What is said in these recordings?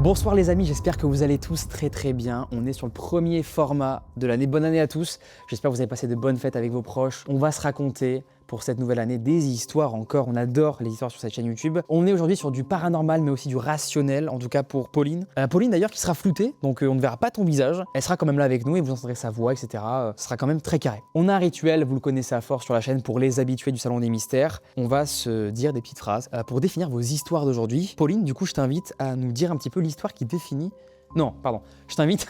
Bonsoir les amis, j'espère que vous allez tous très bien. On est sur le premier format de l'année. Bonne année à tous. J'espère que vous avez passé de bonnes fêtes avec vos proches. On va se raconter pour cette nouvelle année des histoires encore. On adore les histoires sur cette chaîne YouTube. On est aujourd'hui sur du paranormal mais aussi du rationnel, en tout cas pour Pauline. Pauline d'ailleurs qui sera floutée, donc on ne verra pas ton visage. Elle sera quand même là avec nous et vous entendrez sa voix, etc. Ce sera quand même très carré. On a un rituel, vous le connaissez à force sur la chaîne pour les habitués du Salon des Mystères. On va se dire des petites phrases pour définir vos histoires d'aujourd'hui. Pauline, du coup, je t'invite à nous dire un petit peu l'histoire qui définit... Non, pardon. Je t'invite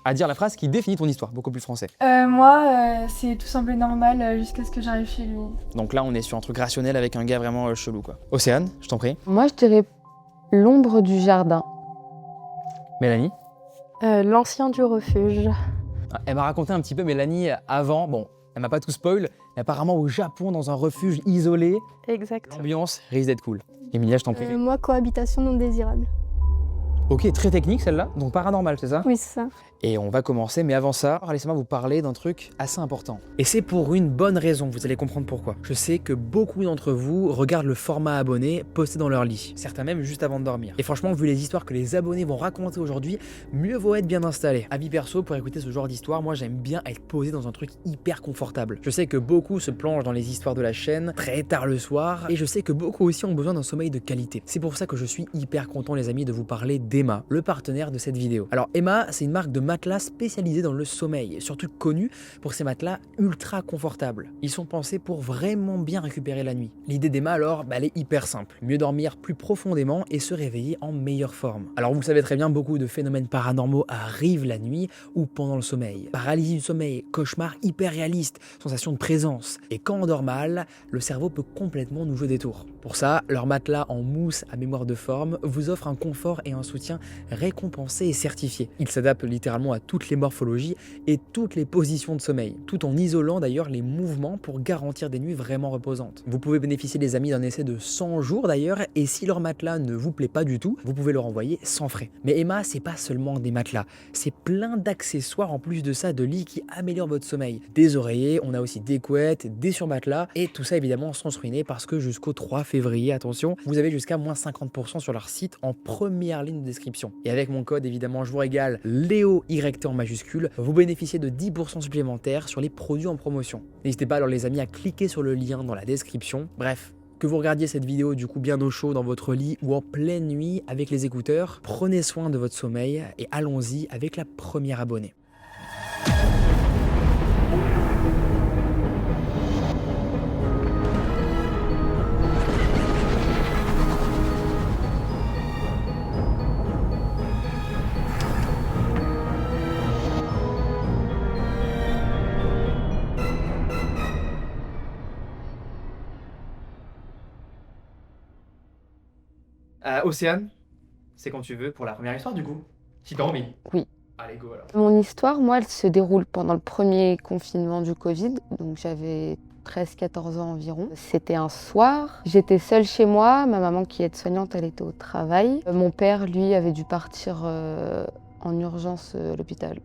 à dire la phrase qui définit ton histoire, beaucoup plus français. Moi, c'est tout simple et normal jusqu'à ce que j'arrive chez lui. Donc là, on est sur un truc rationnel avec un gars vraiment chelou, quoi. Océane, je t'en prie. Moi, je dirais l'ombre du jardin. Mélanie. L'ancien du refuge. Elle m'a raconté un petit peu, Mélanie, avant, bon, elle m'a pas tout spoil, mais apparemment au Japon, dans un refuge isolé, Exact. l'ambiance risque d'être cool. Emilia, je t'en prie. Moi, cohabitation non désirable. Ok, très technique celle-là, donc paranormal, c'est ça? Oui, c'est ça. Et on va commencer, mais avant ça, laissez-moi vous parler d'un truc assez important. Et c'est pour une bonne raison, vous allez comprendre pourquoi. Je sais que beaucoup d'entre vous regardent le format abonné posté dans leur lit, certains même juste avant de dormir. Et franchement, vu les histoires que les abonnés vont raconter aujourd'hui, mieux vaut être bien installé. Avis perso, pour écouter ce genre d'histoire, moi j'aime bien être posé dans un truc hyper confortable. Je sais que beaucoup se plongent dans les histoires de la chaîne très tard le soir, et je sais que beaucoup aussi ont besoin d'un sommeil de qualité. C'est pour ça que je suis hyper content les amis de vous parler d'Emma, le partenaire de cette vidéo. Alors Emma, c'est une marque de matelas spécialisés dans le sommeil, surtout connus pour ces matelas ultra confortables. Ils sont pensés pour vraiment bien récupérer la nuit. L'idée d'Emma alors, elle est hyper simple. Mieux dormir plus profondément et se réveiller en meilleure forme. Alors vous le savez très bien, beaucoup de phénomènes paranormaux arrivent la nuit ou pendant le sommeil. Paralysie du sommeil, cauchemar hyper réaliste, sensation de présence. Et quand on dort mal, le cerveau peut complètement nous jouer des tours. Pour ça, leur matelas en mousse à mémoire de forme vous offre un confort et un soutien récompensé et certifié. Il s'adapte littéralement à toutes les morphologies et toutes les positions de sommeil, tout en isolant d'ailleurs les mouvements pour garantir des nuits vraiment reposantes. Vous pouvez bénéficier les amis d'un essai de 100 jours d'ailleurs, et si leur matelas ne vous plaît pas du tout, vous pouvez le renvoyer sans frais. Mais Emma, c'est pas seulement des matelas, c'est plein d'accessoires en plus de ça de lits qui améliorent votre sommeil. Des oreillers, on a aussi des couettes, des surmatelas, et tout ça évidemment sans se ruiner parce que jusqu'au 3 février, attention, vous avez jusqu'à moins 50% sur leur site en première ligne de description. Et avec mon code évidemment, je vous régale, LEOYT en majuscule, vous bénéficiez de 10% supplémentaires sur les produits en promotion. N'hésitez pas alors les amis à cliquer sur le lien dans la description. Bref, que vous regardiez cette vidéo du coup bien au chaud dans votre lit ou en pleine nuit avec les écouteurs, prenez soin de votre sommeil et allons-y avec la première abonnée. Océane, c'est quand tu veux pour la première histoire du coup. Si t'as envie. Oui. Allez, go alors. Mon histoire, moi, elle se déroule pendant le premier confinement du Covid, donc j'avais 13-14 ans environ. C'était un soir, j'étais seule chez moi, ma maman qui est aide-soignante, elle était au travail. Mon père, lui, avait dû partir en urgence à l'hôpital.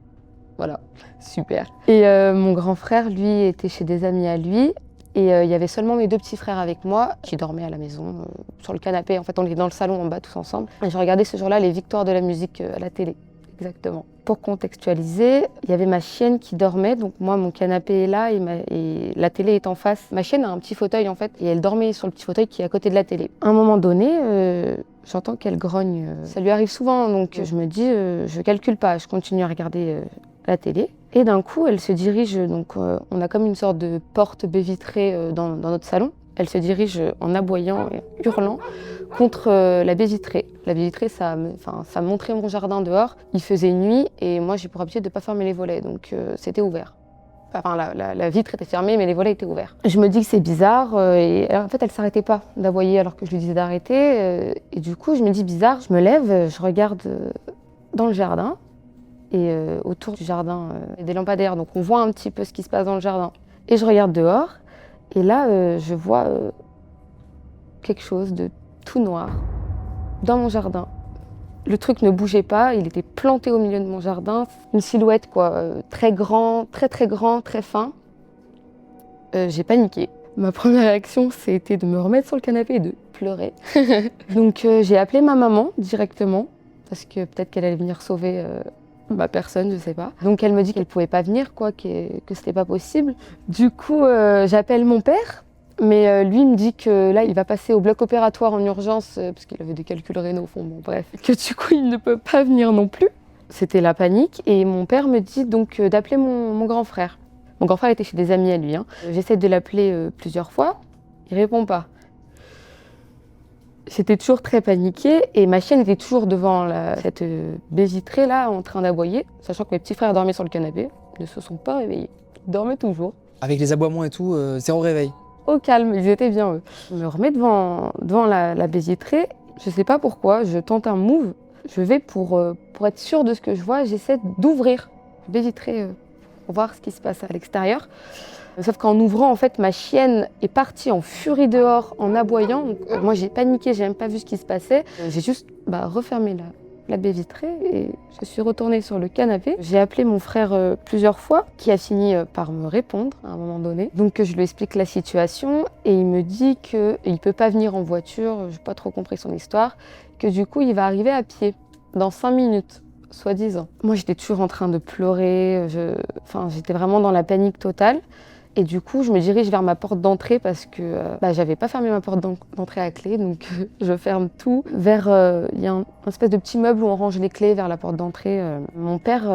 Voilà, super. Et mon grand frère, lui, était chez des amis à lui. Et il y avait seulement mes deux petits frères avec moi qui dormaient à la maison, sur le canapé. En fait, on était dans le salon en bas tous ensemble. Et je regardais ce jour-là les victoires de la musique à la télé. Exactement. Pour contextualiser, il y avait ma chienne qui dormait. Donc moi, mon canapé est là et la télé est en face. Ma chienne a un petit fauteuil en fait et elle dormait sur le petit fauteuil qui est à côté de la télé. À un moment donné, j'entends qu'elle grogne. Ça lui arrive souvent, donc je me dis, je calcule pas, je continue à regarder la télé. Et d'un coup, elle se dirige, donc on a comme une sorte de porte baie vitrée dans notre salon. Elle se dirige en aboyant et hurlant contre la baie vitrée. La baie vitrée, ça montrait mon jardin dehors. Il faisait nuit et moi, j'ai pour habitude de ne pas fermer les volets, donc c'était ouvert. Enfin, la vitre était fermée, mais les volets étaient ouverts. Je me dis que c'est bizarre et en fait, elle ne s'arrêtait pas d'aboyer alors que je lui disais d'arrêter. Et du coup, je me dis bizarre, je me lève, je regarde dans le jardin. Et autour du jardin, il y a des lampadaires, donc on voit un petit peu ce qui se passe dans le jardin. Et je regarde dehors, et là, je vois quelque chose de tout noir dans mon jardin. Le truc ne bougeait pas, il était planté au milieu de mon jardin. Une silhouette, quoi, très grand, très fin. J'ai paniqué. Ma première réaction, c'était de me remettre sur le canapé et de pleurer. Donc j'ai appelé ma maman directement. parce que peut-être qu'elle allait venir sauver ma personne, je sais pas. Donc elle me dit qu'elle pouvait pas venir, quoi, que c'était pas possible. Du coup, j'appelle mon père, mais lui me dit que là, il va passer au bloc opératoire en urgence, parce qu'il avait des calculs rénaux au fond, bon bref, que du coup, il ne peut pas venir non plus. C'était la panique, et mon père me dit donc d'appeler mon grand frère. Mon grand frère était chez des amis à lui. J'essaie de l'appeler plusieurs fois, il répond pas. J'étais toujours très paniquée et ma chienne était toujours devant cette baie vitrée là en train d'aboyer, sachant que mes petits frères dormaient sur le canapé, ils ne se sont pas réveillés, ils dormaient toujours. Avec les aboiements et tout, zéro réveil. Au calme, ils étaient bien eux. Je me remets devant la baie vitrée, je sais pas pourquoi, je tente un move, je vais pour être sûre de ce que je vois, j'essaie d'ouvrir la baie vitrée pour voir ce qui se passe à l'extérieur. Sauf qu'en ouvrant, en fait, ma chienne est partie en furie dehors, en aboyant. Donc, moi, j'ai paniqué, j'ai même pas vu ce qui se passait. J'ai juste refermé la baie vitrée et je suis retournée sur le canapé. J'ai appelé mon frère plusieurs fois, qui a fini par me répondre à un moment donné. Donc, je lui explique la situation et il me dit qu'il ne peut pas venir en voiture, je n'ai pas trop compris son histoire, que du coup, il va arriver à pied dans 5 minutes. Soi-disant. Moi, j'étais toujours en train de pleurer, j'étais vraiment dans la panique totale. Et du coup, je me dirige vers ma porte d'entrée parce que j'avais pas fermé ma porte d'entrée à clé, donc je ferme tout. Il y a un espèce de petit meuble où on range les clés vers la porte d'entrée. Mon père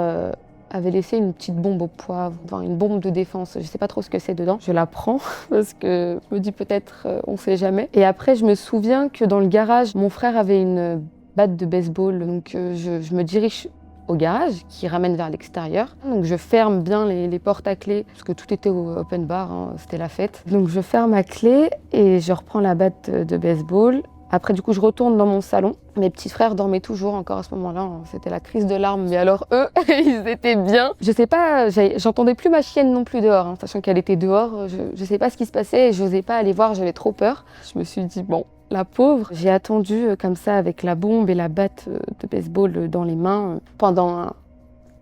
avait laissé une petite bombe au poivre, une bombe de défense. Je sais pas trop ce que c'est dedans. Je la prends parce que je me dis peut-être, on sait jamais. Et après, je me souviens que dans le garage, mon frère avait une batte de baseball, donc je me dirige au garage qui ramène vers l'extérieur. Donc je ferme bien les portes à clé parce que tout était au open bar, c'était la fête. Donc je ferme à clé et je reprends la batte de baseball. Après du coup je retourne dans mon salon. Mes petits frères dormaient toujours encore à ce moment-là, c'était la crise de larmes, mais alors eux, ils étaient bien. Je sais pas, j'entendais plus ma chienne non plus dehors, sachant qu'elle était dehors, je sais pas ce qui se passait et j'osais pas aller voir, j'avais trop peur. Je me suis dit bon, la pauvre. J'ai attendu comme ça avec la bombe et la batte de baseball dans les mains pendant un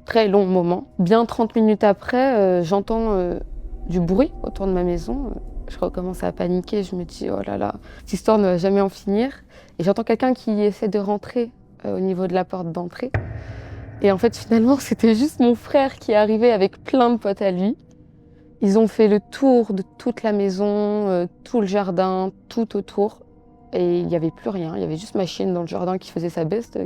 très long moment. Bien 30 minutes après, j'entends du bruit autour de ma maison. Je recommence à paniquer, je me dis oh là là, cette histoire ne va jamais en finir. Et j'entends quelqu'un qui essaie de rentrer au niveau de la porte d'entrée. Et en fait finalement c'était juste mon frère qui est arrivé avec plein de potes à lui. Ils ont fait le tour de toute la maison, tout le jardin, tout autour. Et il n'y avait plus rien, il y avait juste ma chienne dans le jardin qui faisait sa best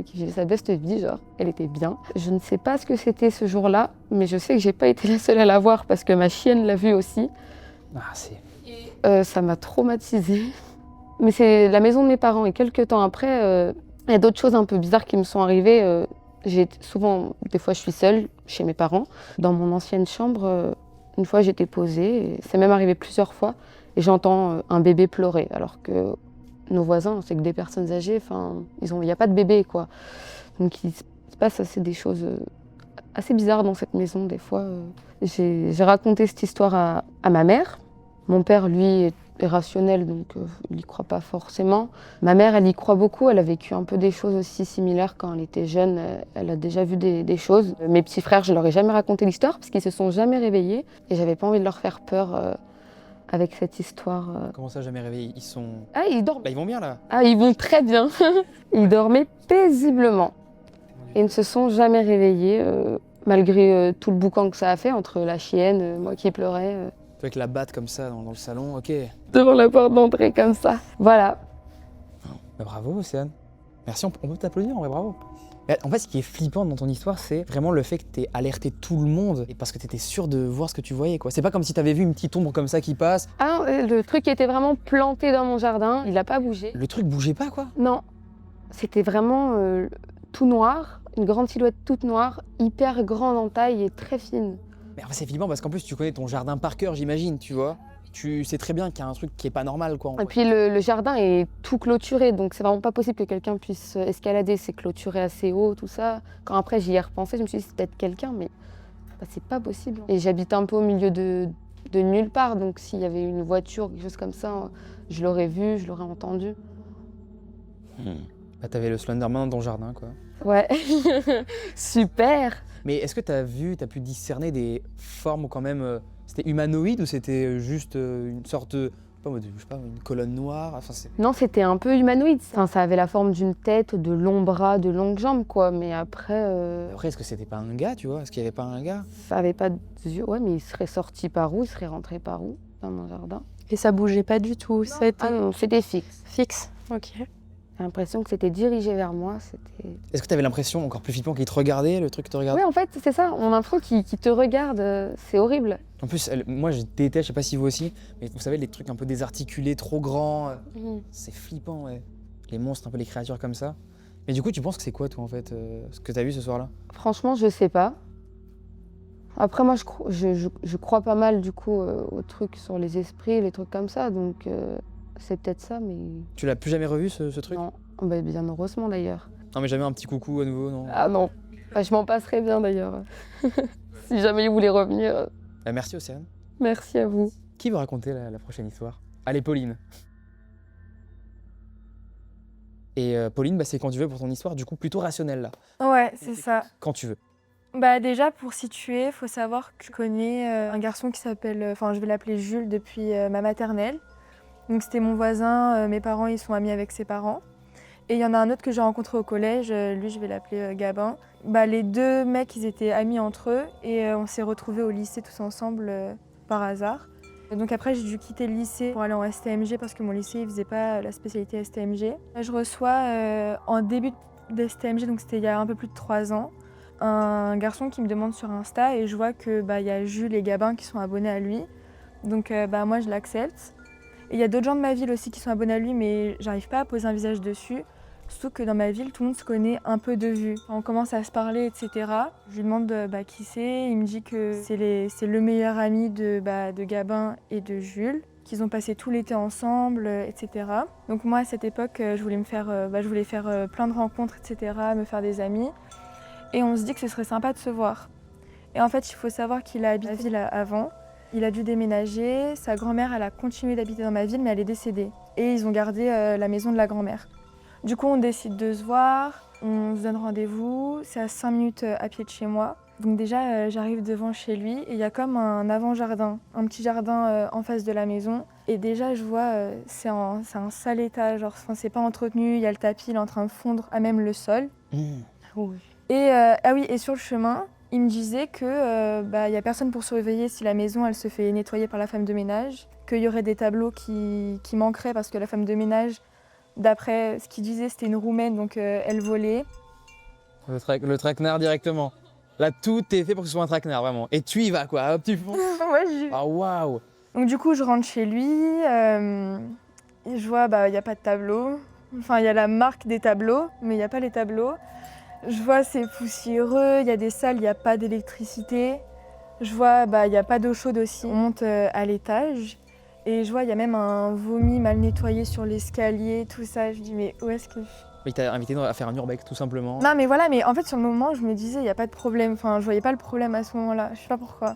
vie, genre, elle était bien. Je ne sais pas ce que c'était ce jour-là, mais je sais que j'ai pas été la seule à la voir parce que ma chienne l'a vue aussi. Ça m'a traumatisée. Mais c'est la maison de mes parents et quelques temps après, il y a d'autres choses un peu bizarres qui me sont arrivées. Des fois je suis seule chez mes parents. Dans mon ancienne chambre, une fois j'étais posée, et c'est même arrivé plusieurs fois, et j'entends un bébé pleurer alors que nos voisins, c'est que des personnes âgées, il n'y a pas de bébé, quoi. Donc il se passe des choses assez bizarres dans cette maison, des fois. J'ai raconté cette histoire à ma mère. Mon père, lui, est rationnel, donc il n'y croit pas forcément. Ma mère, elle y croit beaucoup, elle a vécu un peu des choses aussi similaires quand elle était jeune. Elle a déjà vu des choses. Mes petits frères, je leur ai jamais raconté l'histoire parce qu'ils se sont jamais réveillés. Et j'avais pas envie de leur faire peur avec cette histoire. Comment ça, jamais réveillé? Ils sont... Ah, ils dorment. Là, ils vont bien, là. Ah, ils vont très bien. Ils dormaient paisiblement. Et ne se sont jamais réveillés, malgré tout le boucan que ça a fait entre la chienne, moi qui pleurais. Avec la batte comme ça dans le salon, ok. Devant la porte d'entrée comme ça. Voilà. Bravo, Océane. Merci, on peut t'applaudir, en vrai, bravo. En fait, ce qui est flippant dans ton histoire, c'est vraiment le fait que t'aies alerté tout le monde et parce que t'étais sûre de voir ce que tu voyais, quoi. C'est pas comme si t'avais vu une petite ombre comme ça qui passe. Ah, le truc était vraiment planté dans mon jardin, il a pas bougé. Le truc bougeait pas, quoi. Non, c'était vraiment tout noir, une grande silhouette toute noire, hyper grande en taille et très fine. Mais en fait, c'est flippant parce qu'en plus, tu connais ton jardin par cœur, j'imagine, tu vois. Tu sais très bien qu'il y a un truc qui est pas normal, quoi. Et puis le jardin est tout clôturé, donc c'est vraiment pas possible que quelqu'un puisse escalader. C'est clôturé assez haut, tout ça. Quand après j'y ai repensé, je me suis dit c'est peut-être quelqu'un, mais c'est pas possible. Et j'habite un peu au milieu de nulle part, donc s'il y avait une voiture, quelque chose comme ça, je l'aurais vu, je l'aurais entendu. Bah, t'avais le Slenderman dans ton jardin, quoi. Ouais, super. Mais est-ce que t'as pu discerner des formes quand même... C'était humanoïde ou c'était juste une sorte pas, moi, je sais pas, une colonne noire. Enfin, c'est... Non, c'était un peu humanoïde. Enfin, ça avait la forme d'une tête, de longs bras, de longues jambes, quoi. Mais après, Après, est-ce que c'était pas un gars, tu vois? Est-ce qu'il y avait pas un gars? ça avait pas de yeux. Ouais, mais il serait sorti par où? Il serait rentré par où? Dans mon jardin? Et ça bougeait pas du tout. Ça a été Ah non, c'était fixe. fixe. Ok. J'ai l'impression que c'était dirigé vers moi. C'était... Est-ce que t'avais l'impression, encore plus flippant, qu'il te regardait, le truc te regardait? Oui, en fait, c'est ça. On a l'impression qu'il te regarde. C'est horrible. En plus, moi, je déteste, je sais pas si vous aussi, mais vous savez, les trucs un peu désarticulés, trop grands, c'est flippant, ouais. Les monstres, un peu les créatures comme ça. Mais du coup, tu penses que c'est quoi, toi, en fait, ce que t'as vu ce soir-là? Franchement, je sais pas. Après, moi, je crois pas mal, du coup, aux trucs sur les esprits, les trucs comme ça. Donc, c'est peut-être ça, mais... Tu l'as plus jamais revu, ce truc? Non. Bah, bien heureusement, d'ailleurs. Non, mais jamais un petit coucou à nouveau, non? Ah non. Bah, je m'en passerais bien, d'ailleurs. Si jamais il voulait revenir. Bah, merci, Océane. Merci à vous. Qui veut raconter la prochaine histoire? Allez, Pauline. Et Pauline, bah, c'est quand tu veux pour ton histoire, du coup, plutôt rationnelle, là. Ouais, c'est ça. Quand tu veux. Bah déjà, pour situer, faut savoir que je connais un garçon qui s'appelle, enfin je vais l'appeler Jules depuis ma maternelle. Donc c'était mon voisin, mes parents ils sont amis avec ses parents. Et il y en a un autre que j'ai rencontré au collège, lui je vais l'appeler Gabin. Bah les deux mecs ils étaient amis entre eux et on s'est retrouvés au lycée tous ensemble par hasard. Et donc après j'ai dû quitter le lycée pour aller en STMG parce que mon lycée il faisait pas la spécialité STMG. Là, je reçois en début d'STMG, donc c'était il y a un peu plus de 3 ans, un garçon qui me demande sur Insta et je vois que y a Jules et Gabin qui sont abonnés à lui. Donc moi je l'accepte. Et il y a d'autres gens de ma ville aussi qui sont abonnés à lui mais j'arrive pas à poser un visage dessus. Surtout que dans ma ville, tout le monde se connaît un peu de vue. On commence à se parler, etc. Je lui demande qui c'est. Il me dit que c'est le meilleur ami de Gabin et de Jules, qu'ils ont passé tout l'été ensemble, etc. Donc moi, à cette époque, je voulais faire plein de rencontres, etc., me faire des amis. Et on se dit que ce serait sympa de se voir. Et en fait, il faut savoir qu'il a habité la ville avant. Il a dû déménager. Sa grand-mère, elle a continué d'habiter dans ma ville, mais elle est décédée. Et ils ont gardé la maison de la grand-mère. Du coup, on décide de se voir, on se donne rendez-vous. C'est à 5 minutes à pied de chez moi. Donc déjà, j'arrive devant chez lui et il y a comme un avant-jardin, un petit jardin en face de la maison. Et déjà, je vois, c'est un sale état, genre, c'est pas entretenu, il y a le tapis, il est en train de fondre à même le sol. Oui. Et, et sur le chemin, il me disait que il y a personne pour surveiller si la maison, elle se fait nettoyer par la femme de ménage, qu'il y aurait des tableaux qui manqueraient parce que la femme de ménage, d'après ce qu'il disait, c'était une Roumaine, donc elle volait. Le traquenard directement. Là, tout est fait pour que ce soit un traquenard, vraiment. Et tu y vas, quoi. Hop, tu fonds. Ouais, Ah, waouh. Donc du coup, je rentre chez lui, et je vois, il n'y a pas de tableau. Enfin, il y a la marque des tableaux, mais il n'y a pas les tableaux. Je vois, c'est poussiéreux, il y a des salles, il n'y a pas d'électricité. Je vois, il n'y a pas d'eau chaude aussi. On monte à l'étage. Et je vois, il y a même un vomi mal nettoyé sur l'escalier, tout ça. Je dis, mais où est-ce que... Il t'a invité à faire un urbex, tout simplement. Non, mais voilà, mais en fait, sur le moment, je me disais, il n'y a pas de problème. Enfin, je voyais pas le problème à ce moment-là. Je sais pas pourquoi.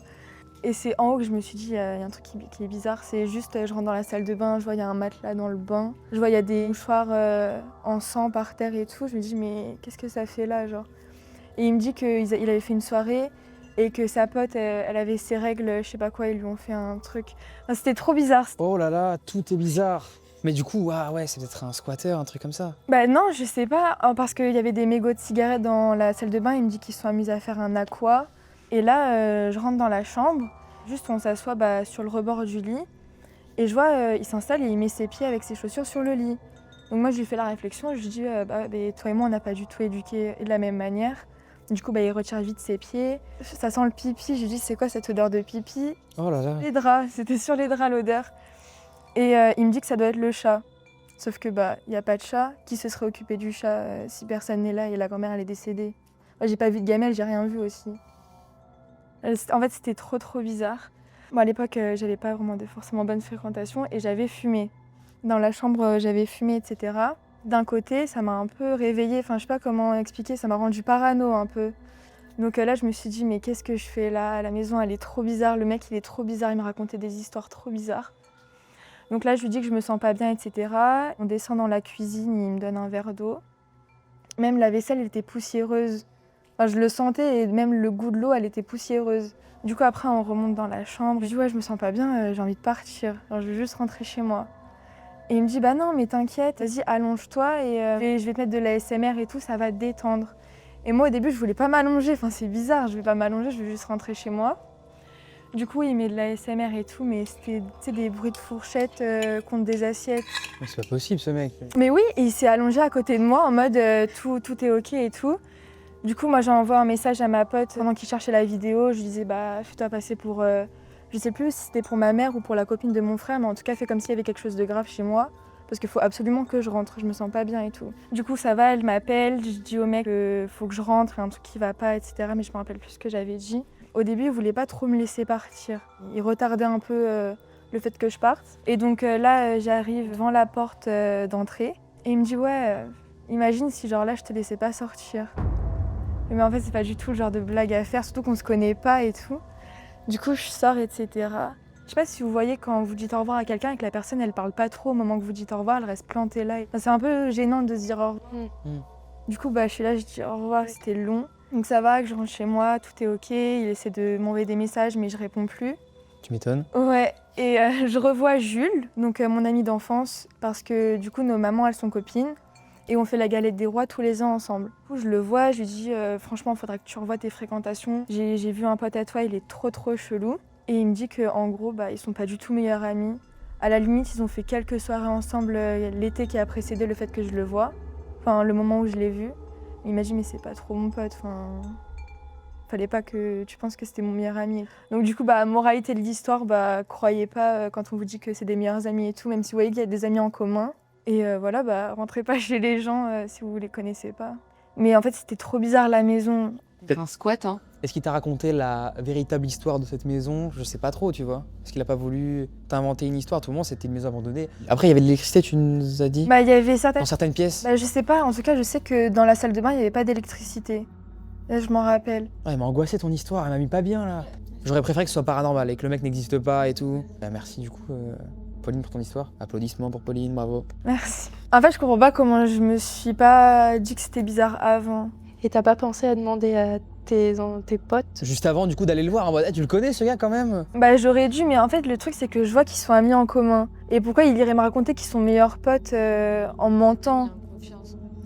Et c'est en haut que je me suis dit, il y a un truc qui est bizarre. C'est juste, je rentre dans la salle de bain, je vois, il y a un matelas dans le bain. Je vois, il y a des mouchoirs en sang par terre et tout. Je me dis, mais qu'est-ce que ça fait là, genre? Et il me dit qu'il avait fait une soirée et que sa pote, elle avait ses règles, je sais pas quoi, ils lui ont fait un truc. Enfin, c'était trop bizarre. Oh là là, tout est bizarre. Mais du coup, ouais, c'est peut-être un squatter, un truc comme ça. Bah non, je sais pas, parce qu'il y avait des mégots de cigarettes dans la salle de bain. Il me dit qu'ils se sont amusés à faire un aqua. Et là, je rentre dans la chambre. Juste, on s'assoit sur le rebord du lit. Et je vois, il s'installe et il met ses pieds avec ses chaussures sur le lit. Donc moi, je lui fais la réflexion. Je lui dis, toi et moi, on n'a pas du tout éduqué de la même manière. Du coup, il retire vite ses pieds. Ça sent le pipi. Je lui dis, c'est quoi cette odeur de pipi? Oh là là. Les draps, c'était sur les draps l'odeur. Et il me dit que ça doit être le chat. Sauf que il n'y a pas de chat. Qui se serait occupé du chat si personne n'est là et la grand-mère elle est décédée? Moi, j'ai pas vu de gamelle, j'ai rien vu aussi. En fait, c'était trop bizarre. Bon, à l'époque, j'avais pas vraiment forcément bonne fréquentation et j'avais fumé. Dans la chambre, j'avais fumé, etc. D'un côté, ça m'a un peu réveillée. Enfin, je sais pas comment expliquer, ça m'a rendu parano un peu. Donc là, je me suis dit, mais qu'est-ce que je fais là? La maison, elle est trop bizarre. Le mec, il est trop bizarre. Il me racontait des histoires trop bizarres. Donc là, je lui dis que je me sens pas bien, etc. On descend dans la cuisine, il me donne un verre d'eau. Même la vaisselle, elle était poussiéreuse. Enfin, je le sentais et même le goût de l'eau, elle était poussiéreuse. Du coup, après, on remonte dans la chambre. Je dis, ouais, je me sens pas bien, j'ai envie de partir. Alors, je veux juste rentrer chez moi. Et il me dit, bah non, mais t'inquiète, vas-y, allonge-toi et je vais te mettre de la ASMR et tout, ça va te détendre. Et moi, au début, je voulais pas m'allonger. Enfin, c'est bizarre, je vais pas m'allonger, je veux juste rentrer chez moi. Du coup, il met de la ASMR et tout, mais c'était des bruits de fourchette contre des assiettes. Mais c'est pas possible, ce mec. Mais oui, et il s'est allongé à côté de moi en mode tout est ok et tout. Du coup, moi, j'envoie un message à ma pote pendant qu'il cherchait la vidéo. Je lui disais, bah, fais-toi passer pour. Je sais plus si c'était pour ma mère ou pour la copine de mon frère, mais en tout cas, fais comme s'il y avait quelque chose de grave chez moi. Parce qu'il faut absolument que je rentre, je me sens pas bien et tout. Du coup, ça va, elle m'appelle, je dis au mec qu'il faut que je rentre, il y a un truc qui va pas, etc. Mais je me rappelle plus ce que j'avais dit. Au début, il voulait pas trop me laisser partir. Il retardait un peu le fait que je parte. Et donc là, j'arrive devant la porte d'entrée et il me dit, ouais, imagine si genre là, je te laissais pas sortir. Mais en fait, c'est pas du tout le genre de blague à faire, surtout qu'on se connaît pas et tout. Du coup, je sors, etc. Je sais pas si vous voyez quand vous dites au revoir à quelqu'un et que la personne, elle parle pas trop au moment que vous dites au revoir, elle reste plantée là. Enfin, c'est un peu gênant de se dire au revoir. Du coup, bah, je suis là, je dis au revoir, c'était long. Donc ça va, que je rentre chez moi, tout est ok. Il essaie de m'envoyer des messages, mais je réponds plus. Tu m'étonnes. Ouais, et je revois Jules, donc mon ami d'enfance, parce que du coup, nos mamans, elles sont copines. Et on fait la galette des rois tous les ans ensemble. Du coup, je le vois, je lui dis franchement, il faudrait que tu revoies tes fréquentations. J'ai vu un pote à toi, il est trop chelou. Et il me dit qu'en gros, bah, ils sont pas du tout meilleurs amis. À la limite, ils ont fait quelques soirées ensemble l'été qui a précédé le fait que je le vois. Enfin, le moment où je l'ai vu. Il m'a dit, mais c'est pas trop mon pote. Enfin, fallait pas que tu penses que c'était mon meilleur ami. Donc du coup, bah, moralité de l'histoire, bah, croyez pas quand on vous dit que c'est des meilleurs amis et tout, même si vous voyez qu'il y a des amis en commun. Et voilà, bah, rentrez pas chez les gens si vous les connaissez pas. Mais en fait, c'était trop bizarre la maison. Un squat, hein. Est-ce qu'il t'a raconté la véritable histoire de cette maison? Je sais pas trop, tu vois. Est-ce qu'il a pas voulu t'inventer une histoire? Tout le monde, c'était une maison abandonnée. Après, il y avait de l'électricité, tu nous as dit? Bah, il y avait certaines... Dans certaines pièces? Bah, je sais pas, en tout cas, je sais que dans la salle de bain, il y avait pas d'électricité. Là, je m'en rappelle. Ah, elle m'a angoissé ton histoire, elle m'a mis pas bien là. J'aurais préféré que ce soit paranormal et que le mec n'existe pas et tout. Bah, merci du coup, Pauline, pour ton histoire. Applaudissements pour Pauline, bravo. Merci. En fait, je comprends pas comment je me suis pas dit que c'était bizarre avant. Et t'as pas pensé à demander à tes potes? Juste avant du coup d'aller le voir en mode, tu le connais ce gars quand même? Bah, j'aurais dû, mais en fait, le truc, c'est que je vois qu'ils sont amis en commun. Et pourquoi il irait me raconter qu'ils sont meilleurs potes en mentant?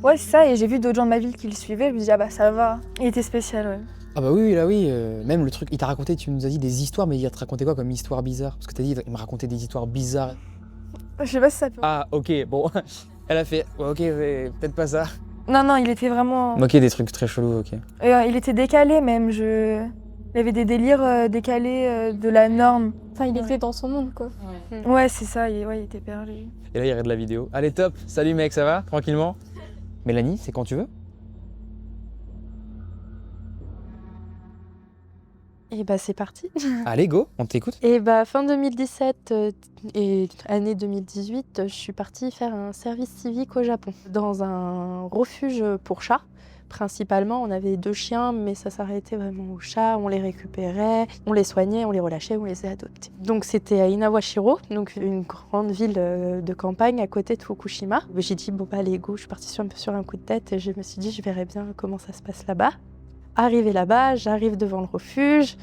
Ouais, c'est ça, et j'ai vu d'autres gens de ma ville qui le suivaient, je me dis, ah bah ça va. Il était spécial, ouais. Ah bah oui, là oui, même le truc, il t'a raconté, tu nous as dit des histoires, mais il te racontait quoi comme histoire bizarre? Parce que t'as dit, il me racontait des histoires bizarres. Je sais pas si ça peut... Ah ok, bon, elle a fait, ouais, ok, peut-être pas ça. Non, il était vraiment... Ok, des trucs très chelous, ok. Il était décalé même, Il avait des délires décalés de la norme. Enfin, il était dans son monde, quoi. Ouais, c'est ça, il était perdu. Et là, il y aurait de la vidéo. Allez, top, salut mec, ça va? Tranquillement? Mélanie, c'est quand tu veux? Et bah c'est parti. Allez, go, on t'écoute. Et bah fin 2017 et année 2018, je suis partie faire un service civique au Japon, dans un refuge pour chats. Principalement, on avait 2 chiens, mais ça s'arrêtait vraiment aux chats. On les récupérait, on les soignait, on les relâchait, on les a adoptés. Donc c'était à Inawashiro, donc une grande ville de campagne à côté de Fukushima. J'ai dit bon bah allez go, je suis partie un peu sur un coup de tête et je me suis dit je verrai bien comment ça se passe là-bas. Arrivé là-bas, j'arrive devant le refuge.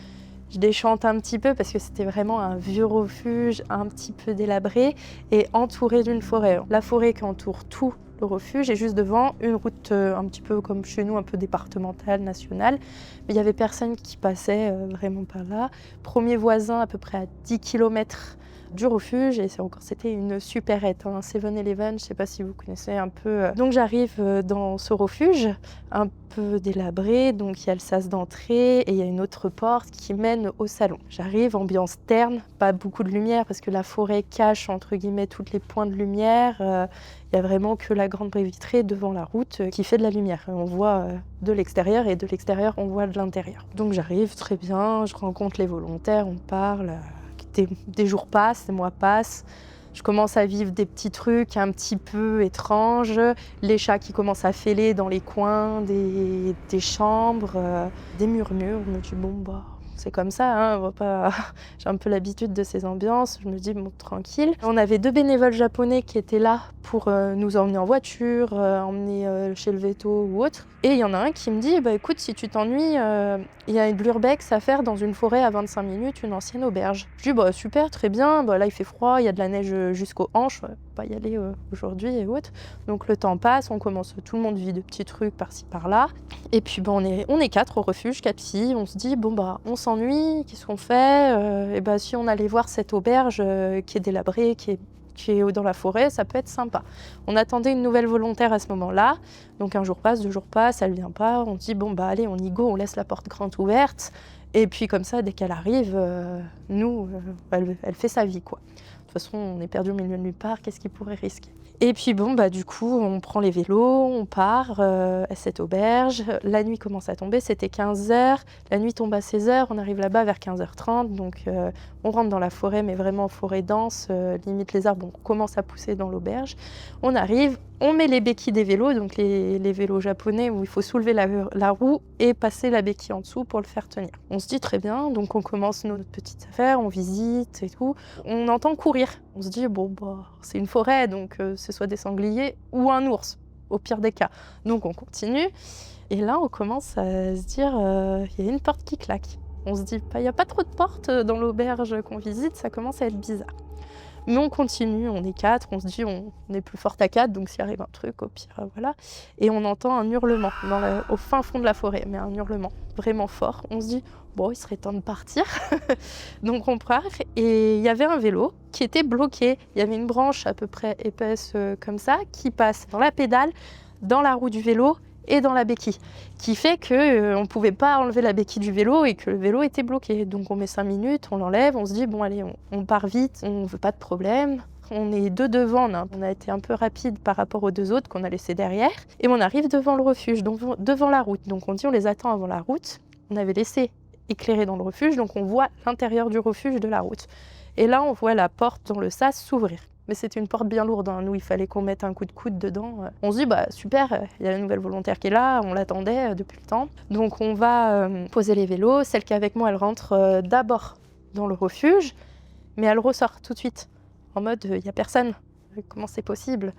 Je déchante un petit peu parce que c'était vraiment un vieux refuge, un petit peu délabré et entouré d'une forêt. La forêt qui entoure tout le refuge et juste devant une route un petit peu comme chez nous, un peu départementale, nationale. Mais il n'y avait personne qui passait vraiment par là. Premier voisin à peu près à 10 km du refuge et c'était une supérette, un 7-Eleven, je ne sais pas si vous connaissez un peu. Donc j'arrive dans ce refuge, un peu délabré, donc il y a le sas d'entrée et il y a une autre porte qui mène au salon. J'arrive, ambiance terne, pas beaucoup de lumière parce que la forêt cache entre guillemets toutes les points de lumière. Il n'y a vraiment que la grande baie vitrée devant la route qui fait de la lumière. On voit de l'extérieur et de l'extérieur on voit de l'intérieur. Donc j'arrive très bien, je rencontre les volontaires, on parle. Des jours passent, des mois passent, je commence à vivre des petits trucs un petit peu étranges, les chats qui commencent à fêler dans les coins des chambres, des murmures, je me dis bon bah c'est comme ça, hein, on va pas... j'ai un peu l'habitude de ces ambiances, je me dis bon, tranquille. On avait 2 bénévoles japonais qui étaient là pour nous emmener en voiture, emmener chez le veto ou autre. Et il y en a un qui me dit, bah écoute, si tu t'ennuies, il y a de l'urbex à faire dans une forêt à 25 minutes, une ancienne auberge. Je dis, bah super, très bien, bah, là il fait froid, il y a de la neige jusqu'aux hanches, pas y aller aujourd'hui et autres. Donc le temps passe, on commence, tout le monde vit de petits trucs par-ci par-là. Et puis bah, on est 4 au refuge, 4 filles, on se dit, bon bah on s'ennuie, qu'est-ce qu'on fait? Et bah si on allait voir cette auberge qui est délabrée, qui est dans la forêt, ça peut être sympa. On attendait une nouvelle volontaire à ce moment-là, donc un jour passe, 2 jours passent, elle vient pas, on dit bon bah allez, on y go, on laisse la porte grande ouverte, et puis comme ça, dès qu'elle arrive, elle fait sa vie quoi. De toute façon, on est perdu au milieu de nulle part, qu'est-ce qu'il pourrait risquer? Et puis bon, bah du coup, on prend les vélos, on part à cette auberge. La nuit commence à tomber, c'était 15h. La nuit tombe à 16h, on arrive là-bas vers 15h30. Donc on rentre dans la forêt, mais vraiment forêt dense. Limite les arbres commencent à pousser dans l'auberge. On arrive, on met les béquilles des vélos, donc les vélos japonais où il faut soulever la roue et passer la béquille en dessous pour le faire tenir. On se dit très bien, donc on commence notre petite affaire, on visite et tout. On entend courir. On se dit, bon, bah, c'est une forêt, donc c'est soit des sangliers ou un ours, au pire des cas. Donc on continue. Et là, on commence à se dire, il y a une porte qui claque. On se dit, il n'y a pas trop de portes dans l'auberge qu'on visite, ça commence à être bizarre. Mais on continue, on est 4, on se dit on est plus forte à 4, donc s'il arrive un truc, au pire, voilà. Et on entend un hurlement au fin fond de la forêt, mais un hurlement vraiment fort. On se dit, bon, il serait temps de partir. Donc on part, et il y avait un vélo qui était bloqué. Il y avait une branche à peu près épaisse comme ça, qui passe dans la pédale, dans la roue du vélo, et dans la béquille, qui fait qu'on ne pouvait pas enlever la béquille du vélo et que le vélo était bloqué. Donc on met 5 minutes, on l'enlève, on se dit bon allez, on part vite, on ne veut pas de problème. On est 2 devant, on a été un peu rapide par rapport aux 2 autres qu'on a laissés derrière. Et on arrive devant le refuge, donc devant la route. Donc on dit on les attend avant la route. On avait laissé éclairer dans le refuge, donc on voit l'intérieur du refuge de la route. Et là on voit la porte dans le sas s'ouvrir. Mais c'était une porte bien lourde, hein. Nous il fallait qu'on mette un coup de coude dedans. On se dit bah super, il y a la nouvelle volontaire qui est là, on l'attendait depuis le temps. Donc on va poser les vélos, celle qui est avec moi elle rentre d'abord dans le refuge, mais elle ressort tout de suite, en mode il n'y a personne, comment c'est possible?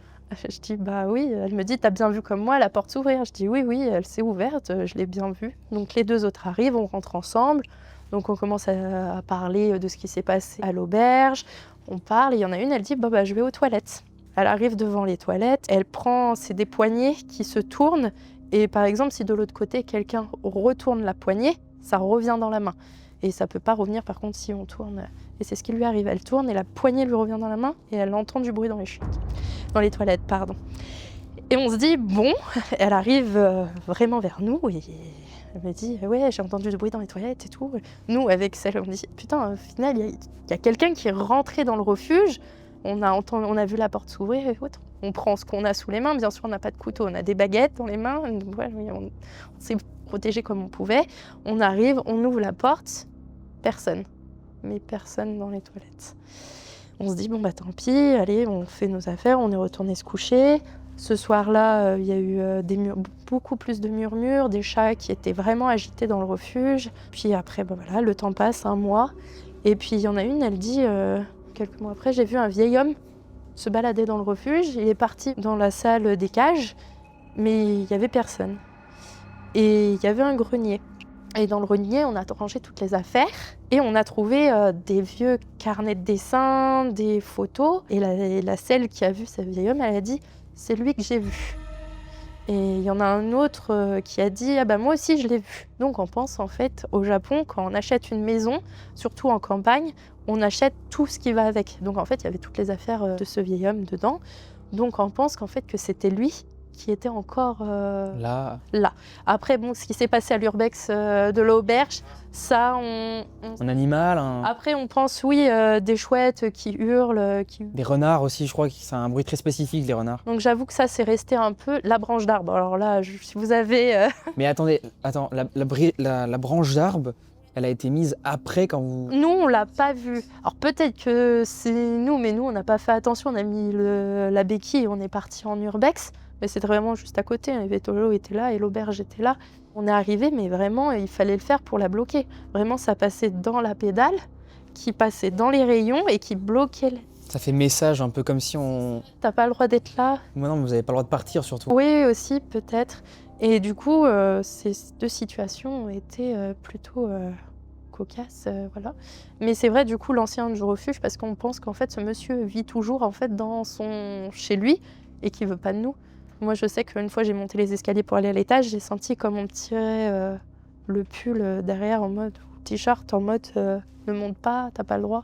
Je dis bah oui, elle me dit t'as bien vu comme moi la porte s'ouvrir? Je dis oui, elle s'est ouverte, je l'ai bien vue. Donc les 2 autres arrivent, on rentre ensemble, donc on commence à parler de ce qui s'est passé à l'auberge. On parle et il y en a une, elle dit bah, je vais aux toilettes. Elle arrive devant les toilettes, elle prend, c'est des poignées qui se tournent et par exemple si de l'autre côté quelqu'un retourne la poignée, ça revient dans la main. Et ça peut pas revenir par contre si on tourne. Et c'est ce qui lui arrive, elle tourne et la poignée lui revient dans la main et elle entend du bruit dans les toilettes, pardon. Et on se dit bon, elle arrive vraiment vers nous et elle me dit ouais j'ai entendu du bruit dans les toilettes et tout. Nous avec celle on dit putain au final il y a quelqu'un qui est rentré dans le refuge. On a vu la porte s'ouvrir et autres. On prend ce qu'on a sous les mains, bien sûr on n'a pas de couteau, on a des baguettes dans les mains. Ouais, on s'est protégé comme on pouvait. On arrive, on ouvre la porte, personne, mais personne dans les toilettes. On se dit bon bah tant pis, allez on fait nos affaires, on est retourné se coucher. Ce soir-là, il y a eu beaucoup plus de murmures, des chats qui étaient vraiment agités dans le refuge. Puis après, voilà, le temps passe, 1 mois. Et puis il y en a une, elle dit, quelques mois après, j'ai vu un vieil homme se balader dans le refuge. Il est parti dans la salle des cages, mais il n'y avait personne. Et il y avait un grenier. Et dans le grenier, on a rangé toutes les affaires. Et on a trouvé des vieux carnets de dessin, des photos. Et la celle qui a vu ce vieil homme, elle a dit, c'est lui que j'ai vu. Et il y en a un autre qui a dit ah bah moi aussi je l'ai vu. Donc on pense en fait au Japon quand on achète une maison, surtout en campagne, on achète tout ce qui va avec. Donc en fait il y avait toutes les affaires de ce vieil homme dedans. Donc on pense qu'en fait que c'était lui qui était encore là. Après bon ce qui s'est passé à l'urbex de l'auberge, ça Un animal, Après on pense oui des chouettes qui hurlent, Des renards aussi, je crois que c'est un bruit très spécifique les renards. Donc j'avoue que ça c'est resté un peu la branche d'arbre. Alors là si vous avez Mais attends, la branche d'arbre, elle a été mise après quand vous... Nous, on l'a pas vue. Alors peut-être que c'est nous, mais nous, on n'a pas fait attention. On a mis la béquille et on est parti en urbex. Mais c'était vraiment juste à côté. Les vétolos étaient là et l'auberge était là. On est arrivé, mais vraiment, il fallait le faire pour la bloquer. Vraiment, ça passait dans la pédale, qui passait dans les rayons et qui bloquait. Ça fait message un peu comme si on... T'as pas le droit d'être là. Non, mais vous n'avez pas le droit de partir surtout. Oui, aussi, peut-être. Et du coup, ces deux situations ont été plutôt cocasses, voilà. Mais c'est vrai, du coup, l'ancien du refuge, parce qu'on pense qu'en fait, ce monsieur vit toujours en fait chez lui et qu'il veut pas de nous. Moi, je sais qu'une fois, j'ai monté les escaliers pour aller à l'étage, j'ai senti comme on me tirait le pull derrière en mode t-shirt, en mode ne monte pas, t'as pas le droit.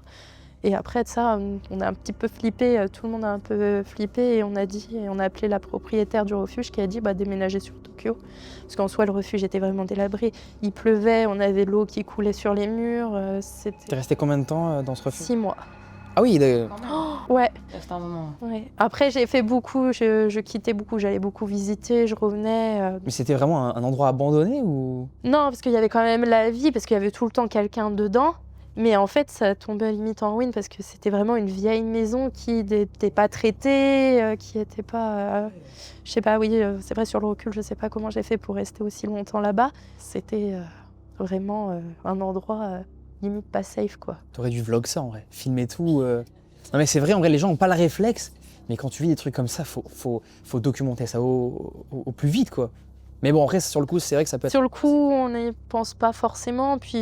Et après de ça, on a un petit peu flippé, tout le monde a un peu flippé et on a appelé la propriétaire du refuge qui a dit déménager sur Tokyo. Parce qu'en soi, le refuge était vraiment délabré. Il pleuvait, on avait l'eau qui coulait sur les murs. T'es resté combien de temps dans ce refuge? 6 mois. Ah oui, Ouais. C'était un moment. Ouais. Après, j'ai fait beaucoup, je quittais beaucoup, j'allais beaucoup visiter, je revenais. Mais c'était vraiment un endroit abandonné ou... Non, parce qu'il y avait quand même la vie, parce qu'il y avait tout le temps quelqu'un dedans. Mais en fait, ça tombait limite en ruine parce que c'était vraiment une vieille maison qui n'était pas traitée, qui n'était pas... je sais pas, oui, c'est vrai, sur le recul, je sais pas comment j'ai fait pour rester aussi longtemps là-bas. C'était vraiment un endroit limite pas safe, quoi. T'aurais dû vlog ça en vrai, filmer tout. Non mais c'est vrai, en vrai, les gens n'ont pas le réflexe. Mais quand tu vis des trucs comme ça, faut documenter ça au plus vite, quoi. Mais bon, après, sur le coup, c'est vrai que ça peut être... Sur le coup, on n'y pense pas forcément. Puis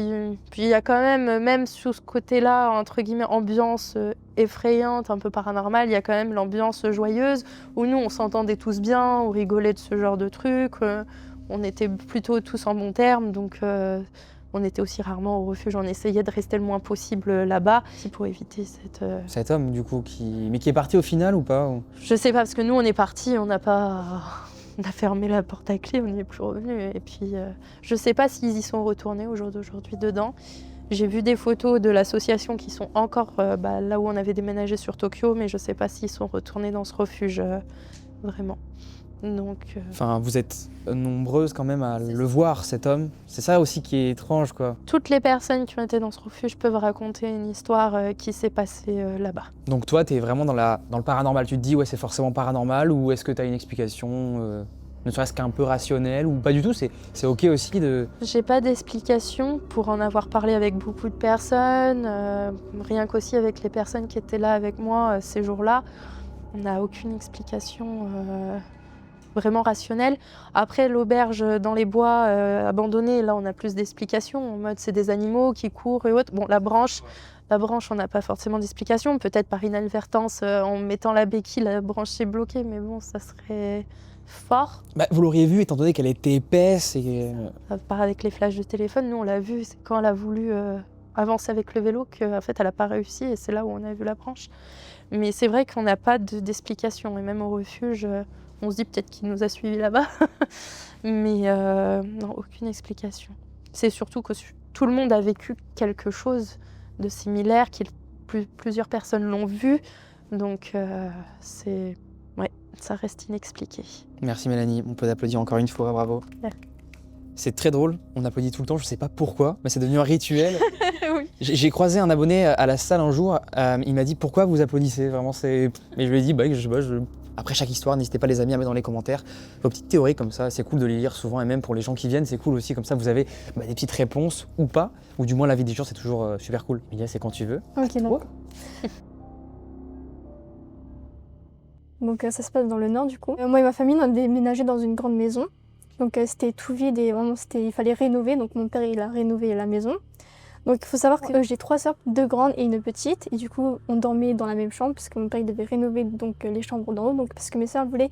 il y a quand même sur ce côté-là, entre guillemets, ambiance effrayante, un peu paranormale, il y a quand même l'ambiance joyeuse, où nous, on s'entendait tous bien, on rigolait de ce genre de trucs. On était plutôt tous en bons termes, donc on était aussi rarement au refuge. On essayait de rester le moins possible là-bas, pour éviter cette... Cet homme, du coup, qui est parti au final ou pas ou... Je sais pas, parce que nous, on est partis, on n'a pas... On a fermé la porte à clé, on n'y est plus revenu. Et puis, je sais pas s'ils y sont retournés au jour d'aujourd'hui dedans. J'ai vu des photos de l'association qui sont encore là où on avait déménagé sur Tokyo, mais je sais pas s'ils sont retournés dans ce refuge, vraiment. Donc, Enfin, vous êtes nombreuses quand même à le voir, cet homme. C'est ça aussi qui est étrange, quoi. toutes les personnes qui ont été dans ce refuge peuvent raconter une histoire qui s'est passée là-bas. Donc toi, t'es vraiment dans le paranormal. Tu te dis, ouais, c'est forcément paranormal, ou est-ce que t'as une explication, ne serait-ce qu'un peu rationnelle, ou pas du tout, c'est ok aussi de... J'ai pas d'explication pour en avoir parlé avec beaucoup de personnes, rien qu'aussi avec les personnes qui étaient là avec moi ces jours-là. On n'a aucune explication vraiment rationnelle. Après, l'auberge dans les bois abandonnée, là, on a plus d'explications. En mode, c'est des animaux qui courent et autres. Bon, la branche, on n'a pas forcément d'explication. Peut-être par inadvertance, en mettant la béquille, la branche s'est bloquée, mais bon, ça serait fort. Bah, vous l'auriez vu, étant donné qu'elle était épaisse et... À part avec les flashs de téléphone, nous, on l'a vu, c'est quand elle a voulu avancer avec le vélo qu'en fait, elle n'a pas réussi et c'est là où on a vu la branche. Mais c'est vrai qu'on n'a pas d'explication. Et même au refuge, on se dit peut-être qu'il nous a suivis là-bas. Mais non, aucune explication. C'est surtout que tout le monde a vécu quelque chose de similaire, plusieurs personnes l'ont vu. Donc ça reste inexpliqué. Merci Mélanie, on peut applaudir encore une fois, bravo. Ouais. C'est très drôle, on applaudit tout le temps, je sais pas pourquoi, mais c'est devenu un rituel. Oui. J'ai croisé un abonné à la salle un jour, il m'a dit pourquoi vous applaudissez, vraiment c'est... Et je lui ai dit après chaque histoire, n'hésitez pas les amis à mettre dans les commentaires vos petites théories comme ça, c'est cool de les lire souvent et même pour les gens qui viennent, c'est cool aussi, comme ça vous avez des petites réponses ou pas, ou du moins l'avis des gens c'est toujours super cool. Emilia, c'est quand tu veux. Ok, d'accord. Donc ça se passe dans le nord du coup. Moi et ma famille on a déménagé dans une grande maison. Donc c'était tout vide et vraiment il fallait rénover. Donc mon père il a rénové la maison. Donc il faut savoir que j'ai 3 sœurs, 2 grandes et une petite. Et du coup on dormait dans la même chambre parce que mon père il devait rénover donc les chambres d'en haut. Donc parce que mes sœurs voulaient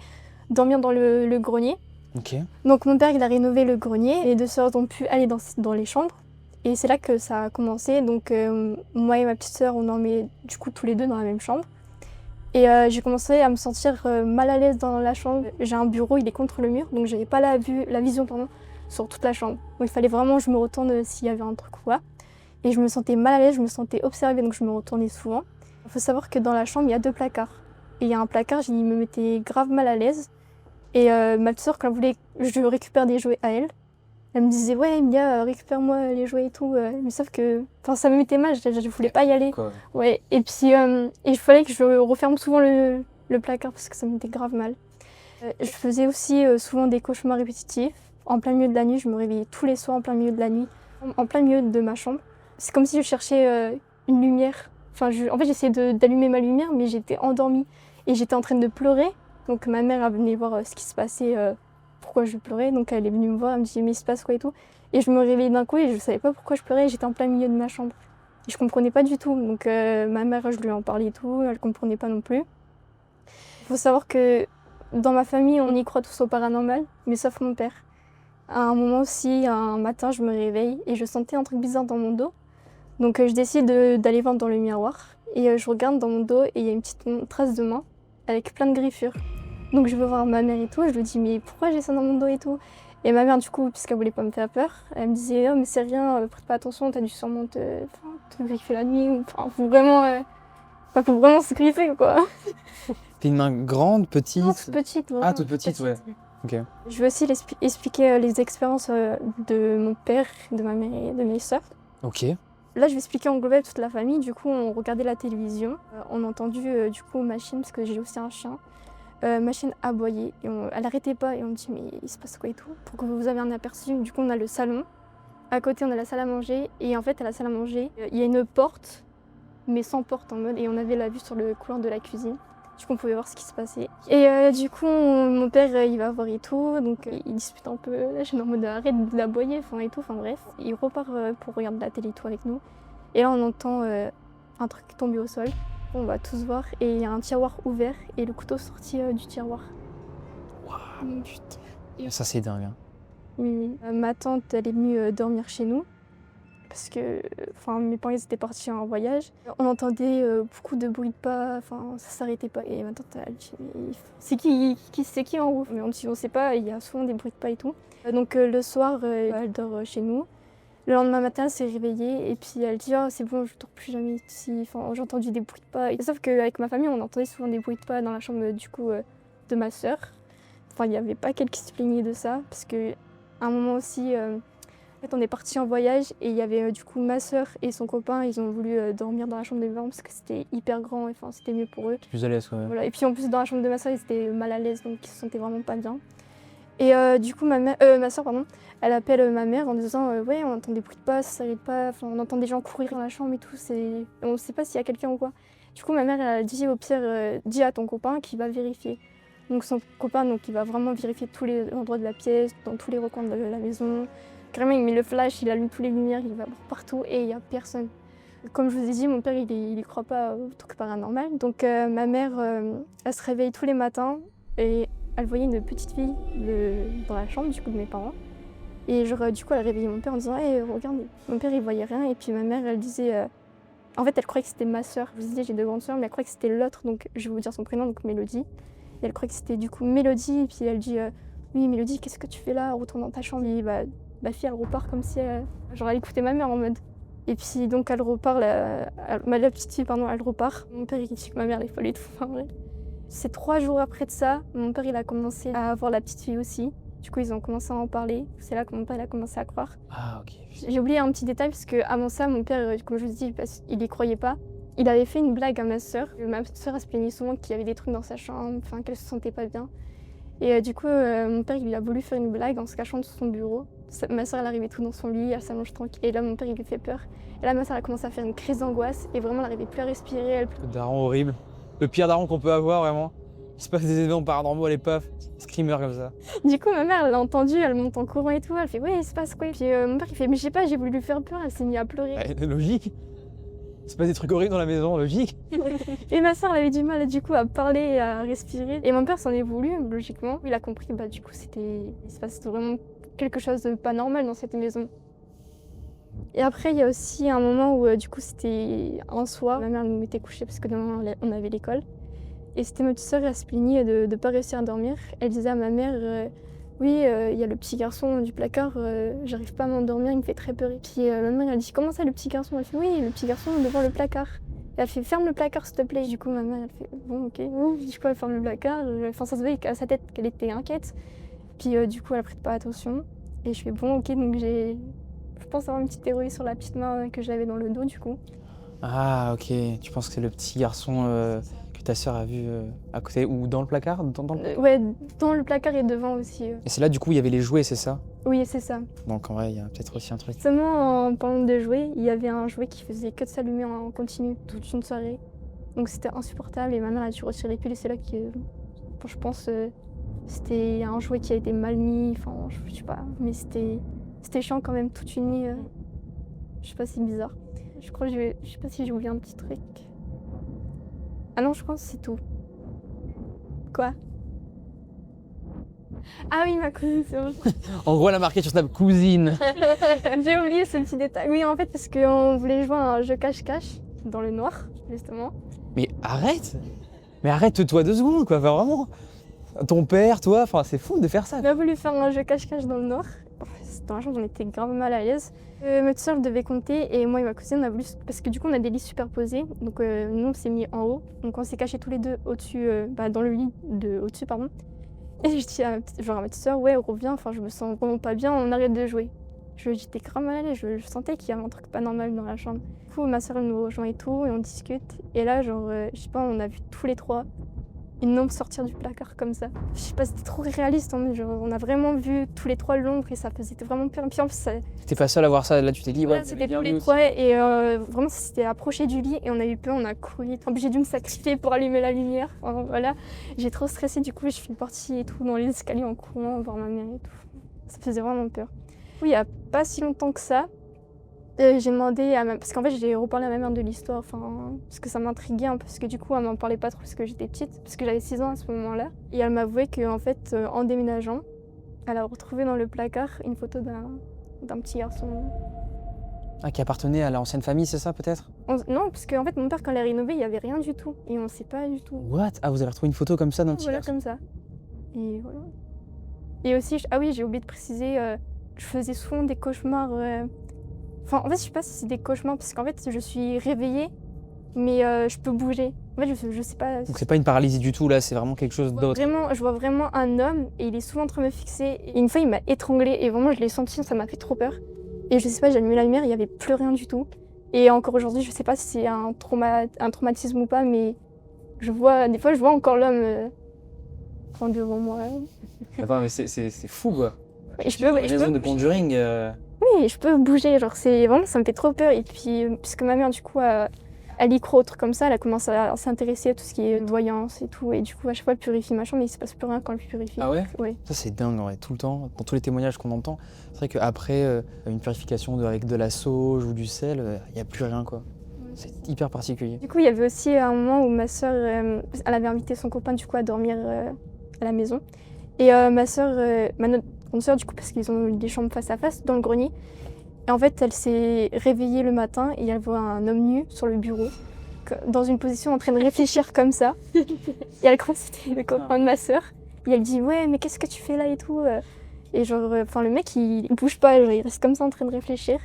dormir dans le grenier. Ok. Donc mon père il a rénové le grenier et les 2 sœurs ont pu aller dans les chambres. Et c'est là que ça a commencé. Donc moi et ma petite sœur on dormait du coup tous les deux dans la même chambre. Et j'ai commencé à me sentir mal à l'aise dans la chambre. J'ai un bureau, il est contre le mur, donc j'avais pas la vision sur toute la chambre. Donc il fallait vraiment que je me retourne s'il y avait un truc ou quoi. Et je me sentais mal à l'aise, je me sentais observée, donc je me retournais souvent. Il faut savoir que dans la chambre, il y a 2 placards. Et il y a un placard, il me mettait grave mal à l'aise. Et ma petite sœur, quand elle voulait que je récupère des jouets à elle, elle me disait « Ouais, Emilia, récupère-moi les jouets et tout. » Mais sauf que ça me mettait mal, je voulais pas y aller. Quoi. Ouais, et puis il fallait que je referme souvent le placard parce que ça me mettait grave mal. Je faisais aussi souvent des cauchemars répétitifs. En plein milieu de la nuit, je me réveillais tous les soirs en plein milieu de la nuit, en plein milieu de ma chambre. C'est comme si je cherchais une lumière. Enfin, en fait, j'essayais d'allumer ma lumière, mais j'étais endormie et j'étais en train de pleurer. Donc ma mère est venue voir ce qui se passait, pourquoi je pleurais. Donc elle est venue me voir, elle me dit mais il se passe quoi et tout. Et je me réveillais d'un coup et je ne savais pas pourquoi je pleurais. J'étais en plein milieu de ma chambre. Et je ne comprenais pas du tout. Donc ma mère, je lui en parlais et tout, elle ne comprenait pas non plus. Il faut savoir que dans ma famille, on y croit tous au paranormal, mais sauf mon père. À un moment aussi, un matin, je me réveille et je sentais un truc bizarre dans mon dos. Donc je décide d'aller voir dans le miroir et je regarde dans mon dos et il y a une petite trace de main avec plein de griffures. Donc je veux voir ma mère et tout, je lui dis mais pourquoi j'ai ça dans mon dos et tout. Et ma mère du coup, puisqu'elle voulait pas me faire peur, elle me disait oh mais c'est rien, prête pas attention, t'as dû sûrement te griffer la nuit. Enfin faut vraiment se griffer quoi. T'as une main grande, petite? Non, toute petite, vraiment. Ah, toute petite, ouais. Ok. Je vais aussi expliquer les expériences de mon père, de ma mère et de mes sœurs. Ok. Là, je vais expliquer en global toute la famille. Du coup, on regardait la télévision. On a entendu du coup Machine, parce que j'ai aussi un chien. Machine aboyer. Et elle n'arrêtait pas et on me dit mais il se passe quoi et tout. Pour que vous ayez un aperçu, du coup, on a le salon. À côté, on a la salle à manger. Et en fait, à la salle à manger, il y a une porte, mais sans porte en mode. Et on avait la vue sur le couloir de la cuisine. Du coup, on pouvait voir ce qui se passait. Et du coup, mon père, il va voir et tout. Donc, il dispute un peu. Là, je suis en mode arrête d'aboyer, et tout. Enfin, bref. Il repart pour regarder la télé et tout avec nous. Et là, on entend un truc tomber au sol. On va tous voir. Et il y a un tiroir ouvert et le couteau sorti du tiroir. Waouh. Putain. Ça, c'est dingue. Hein. Oui. Ma tante, elle est venue dormir chez nous. Parce que mes parents étaient partis en voyage. On entendait beaucoup de bruit de pas, ça s'arrêtait pas. Et ma tante elle dit c'est qui en haut? Mais on dit on sait pas, il y a souvent des bruits de pas et tout. Donc le soir, elle dort chez nous. Le lendemain matin, elle s'est réveillée et puis elle dit oh, c'est bon, je dors plus jamais ici. J'ai entendu des bruits de pas. Sauf qu'avec ma famille, on entendait souvent des bruits de pas dans la chambre du coup de ma sœur. Il n'y avait pas qu'elle qui se plaignait de ça parce que à un moment aussi. En fait, on est parti en voyage et il y avait du coup ma sœur et son copain, ils ont voulu dormir dans la chambre de mes parents parce que c'était hyper grand, c'était mieux pour eux. Plus à l'aise quand même. Voilà. Et puis en plus dans la chambre de ma sœur, ils étaient mal à l'aise donc ils se sentaient vraiment pas bien. Et du coup ma sœur, elle appelle ma mère en disant ouais on entend des bruits de pas, ça s'arrête pas, on entend des gens courir dans la chambre et tout, on sait pas s'il y a quelqu'un ou quoi. Du coup ma mère elle a dit au pire dis à ton copain qu'il va vérifier. Donc son copain il va vraiment vérifier tous les endroits de la pièce, dans tous les recoins de la maison. Carrément, il met le flash, il allume toutes les lumières, il va partout et il n'y a personne. Comme je vous ai dit, mon père, il y croit pas au truc paranormal. Donc ma mère, elle se réveille tous les matins et elle voyait une petite fille dans la chambre du coup de mes parents. Et du coup, elle réveillait mon père en disant hey, regarde, mon père, il voyait rien. Et puis ma mère, elle disait... En fait, elle croyait que c'était ma sœur. Je vous ai dit, j'ai deux grandes sœurs, mais elle croyait que c'était l'autre. Donc je vais vous dire son prénom, donc Mélodie. Et elle croyait que c'était du coup Mélodie. Et puis elle dit oui, Mélodie, qu'est-ce que tu fais là? Retourne dans ta chambre. Et ma fille, elle repart comme si elle écoutait ma mère en mode. Et puis donc elle repart, la petite fille, elle repart. Mon père, il dit que ma mère, elle est folle et tout. Enfin, vrai. C'est 3 jours après de ça, mon père, il a commencé à avoir la petite fille aussi. Du coup, ils ont commencé à en parler. C'est là que mon père, il a commencé à croire. Ah, ok. J'ai oublié un petit détail, parce qu'avant ça, mon père, comme je vous dis, il y croyait pas. Il avait fait une blague à ma sœur. Ma sœur, elle se plaignait souvent qu'il y avait des trucs dans sa chambre, qu'elle se sentait pas bien. Et du coup, mon père, il a voulu faire une blague en se cachant sous son bureau. Ma soeur, elle arrivait tout dans son lit, elle s'allonge tranquille. Et là, mon père, il lui fait peur. Et là, ma soeur, elle a commencé à faire une crise d'angoisse. Et vraiment, elle n'arrivait plus à respirer. Le daron horrible. Le pire daron qu'on peut avoir, vraiment. Il se passe des événements paranormaux, elle est paf. Screamer comme ça. Du coup, ma mère, elle l'a entendu, elle monte en courant et tout. Elle fait ouais, il se passe quoi? Et puis mon père, il fait mais je sais pas, j'ai voulu lui faire peur. Elle s'est mise à pleurer. Ouais, logique. Il se passe des trucs horribles dans la maison, logique. Et ma soeur, elle avait du mal du coup à parler et à respirer. Et mon père s'en est voulu, logiquement. Il a compris que du coup, il se passe vraiment quelque chose de pas normal dans cette maison. Et après, il y a aussi un moment où du coup, c'était un soir. Ma mère nous mettait couchés parce que demain, on avait l'école. Et c'était ma petite sœur, elle se plaignait de ne pas réussir à dormir. Elle disait à ma mère oui, il y a le petit garçon du placard, j'arrive pas à m'endormir, il me fait très peur. Et puis ma mère, elle dit comment ça, le petit garçon? Elle fait oui, le petit garçon devant le placard. Et elle fait ferme le placard, s'il te plaît. Du coup, ma mère, elle fait bon, ok. Du coup, elle ferme le placard. Ça se voyait à sa tête qu'elle était inquiète. Puis du coup, elle prête pas attention. Et je fais bon, ok. Donc je pense avoir une petite théorie sur la petite main que j'avais dans le dos, du coup. Ah, ok. Tu penses que c'est le petit garçon que ta sœur a vu à côté ou dans le placard Ouais, dans le placard et devant aussi. Et c'est là du coup il y avait les jouets, c'est ça? Oui, c'est ça. Donc en vrai il y a peut-être aussi un truc. Seulement en parlant de jouets, il y avait un jouet qui faisait que de s'allumer en continu toute une soirée. Donc c'était insupportable et ma mère a dû retirer les piles et c'est là que je pense c'était un jouet qui a été mal mis, enfin je sais pas, mais c'était chiant quand même toute une nuit. Je sais pas, c'est bizarre. Je crois que je sais pas si j'ai oublié un petit truc. Ah non, je pense que c'est tout. Quoi? Ah oui, ma cousine, c'est bon. En gros elle a marqué sur Snap cousine. J'ai oublié ce petit détail. Oui, en fait, parce qu'on voulait jouer à un jeu cache-cache dans le noir, justement. Mais arrête! Mais arrête-toi 2 secondes quoi, enfin, vraiment. Ton père, toi, enfin c'est fou de faire ça. On a voulu faire un jeu cache-cache dans le noir. Dans la chambre, on était grave mal à l'aise. Ma soeur devait compter et moi et ma cousine, on a voulu. Parce que du coup, on a des lits superposés. Donc, nous, on s'est mis en haut. Donc, on s'est cachés tous les deux au-dessus, dans le lit au-dessus, pardon. Et je dis à ma petite soeur, ouais, reviens, enfin, je me sens vraiment pas bien, on arrête de jouer. J'étais grave mal à l'aise, je sentais qu'il y avait un truc pas normal dans la chambre. Du coup, ma soeur elle nous rejoint et tout, et on discute. Et là, genre, je sais pas, on a vu tous les trois une ombre sortir du placard comme ça. Je sais pas, c'était trop réaliste, hein, genre, on a vraiment vu tous les trois l'ombre et ça faisait vraiment peur. Et puis en plus, T'es pas seul à voir ça, là tu t'es dit, ouais, c'était tous les trois et vraiment, ça s'était approché du lit et on a eu peur, on a couru. En plus, j'ai dû me sacrifier pour allumer la lumière. Enfin, voilà, j'ai trop stressé, du coup, je suis partie et tout dans les escaliers en courant, voir ma mère et tout. Ça faisait vraiment peur. Oui, il y a pas si longtemps que ça, j'ai demandé à parce qu'en fait j'ai reparlé à ma mère de l'histoire, enfin parce que ça m'intriguait un peu, parce que du coup elle m'en parlait pas trop parce que j'étais petite, parce que j'avais 6 ans à ce moment-là. Et elle m'avouait qu'en fait en déménageant, elle a retrouvé dans le placard une photo d'un petit garçon. Ah, qui appartenait à l'ancienne famille, c'est ça peut-être? Non, parce qu'en fait mon père quand il a rénové, il y avait rien du tout et on sait pas du tout. What? Ah, vous avez retrouvé une photo comme ça d'un petit Voilà, garçon? comme ça. Et voilà. Et aussi, ah oui, j'ai oublié de préciser, je faisais souvent des cauchemars. Enfin, en fait, je sais pas si c'est des cauchemars, parce qu'en fait, je suis réveillée, mais je peux bouger. En fait, je sais pas. Donc c'est pas une paralysie du tout là, c'est vraiment quelque chose d'autre. Je vois vraiment un homme, et il est souvent en train de me fixer. Et une fois, il m'a étranglée, et vraiment, je l'ai senti, ça m'a fait trop peur. Et je sais pas, j'ai allumé la lumière, il y avait plus rien du tout. Et encore aujourd'hui, je sais pas si c'est un traumatisme ou pas, mais des fois, je vois encore l'homme devant moi. Attends, mais c'est fou quoi. Et je peux Raison de Conjuring. Oui, je peux bouger, genre c'est vraiment, ça me fait trop peur. Et puis, puisque ma mère, du coup, elle y croit aux trucs comme ça, elle a commencé à s'intéresser à tout ce qui est voyance et tout. Et du coup, à chaque fois, elle purifie ma chambre, mais il se passe plus rien quand elle purifie. Ah ouais? Ouais. Ça c'est dingue en vrai, tout le temps, dans tous les témoignages qu'on entend. C'est vrai qu'après une purification avec de la sauge ou du sel, il n'y a plus rien quoi. C'est hyper particulier. Du coup, il y avait aussi un moment où ma soeur, elle avait invité son copain, du coup, à dormir à la maison. Et ma soeur, ma grande soeur, du coup, parce qu'ils ont des chambres face à face dans le grenier. Et en fait, elle s'est réveillée le matin et elle voit un homme nu sur le bureau, dans une position en train de réfléchir comme ça. Et elle croit que c'était le copain de ma soeur. Et elle dit, ouais, mais qu'est-ce que tu fais là et tout. Et genre, le mec, il bouge pas, genre, il reste comme ça en train de réfléchir.